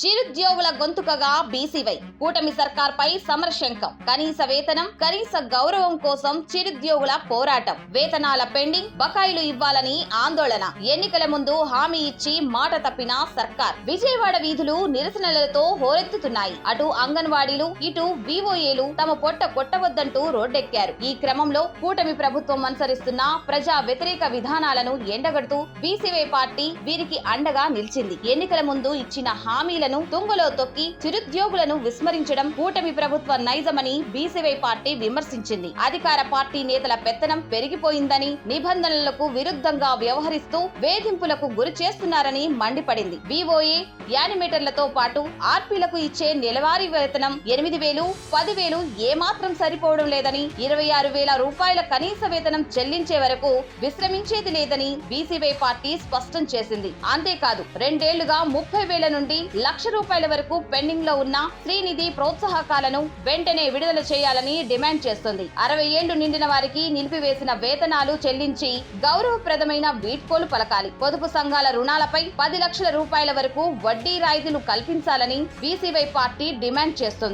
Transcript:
చిరుద్యోగుల గొంతుకగా BCY కూటమి సర్కార్పై సమరశంఖం. కనీస వేతనం, కనీస గౌరవం కోసం చిరుద్యోగుల పోరాటం. వేతనాల పెండింగ్, బకాయిలు ఇవ్వాలని ఆందోళన. ఎన్నికల ముందు హామీ ఇచ్చి మాట తప్పిన సర్కార్. విజయవాడ వీధులు నిరసనలతో హోరెత్తుతున్నాయి. అటు అంగన్వాడీలు, ఇటు వివోఏలు తమ పొట్ట కొట్టవద్దంటూ రోడ్డెక్కారు. ఈ క్రమంలో కూటమి ప్రభుత్వం అనుసరిస్తున్న ప్రజా వ్యతిరేక విధానాలను ఎండగడుతూ బీసీవై పార్టీ వీరికి అండగా నిలిచింది. ఎన్నికల ముందు ఇచ్చిన హామీ తుంగలో తొక్కి చిరుద్యోగులను విస్మరించడం కూటమి ప్రభుత్వ నైజమని బీసీవై పార్టీ విమర్శించింది. అధికార పార్టీ నేతల పెత్తనం పెరిగిపోయిందని, నిబంధనలకు విరుద్ధంగా వ్యవహరిస్తూ వేధింపులకు గురి చేస్తున్నారని మండిపడింది. వివోఏ, యానిమేటర్లతో పాటు ఆర్పీలకు ఇచ్చే నెలవారీ వేతనం 8,000, 10,000 ఏమాత్రం సరిపోవడం లేదని, 26,000 రూపాయల కనీస వేతనం చెల్లించే వరకు విశ్రమించేది లేదని బీసీవై పార్టీ స్పష్టం చేసింది. అంతేకాదు 2 ఏళ్లుగా 30,000 నుండి 1,00,000 రూపాయల వరకు పెండింగ్ లో ఉన్న శ్రీనిధి ప్రోత్సాహకాలను వెంటనే విడుదల చేయాలని డిమాండ్ చేస్తుంది. 60 ఏళ్లు నిండిన వారికి నిలిపివేసిన వేతనాలు చెల్లించి గౌరవప్రదమైన వీడ్కోలు పలకాలి. పొదుపు సంఘాల రుణాలపై 10 లక్షల రూపాయల వరకు వడ్డీ రాయితీలు కల్పించాలని బీసీవై పార్టీ డిమాండ్ చేస్తుంది.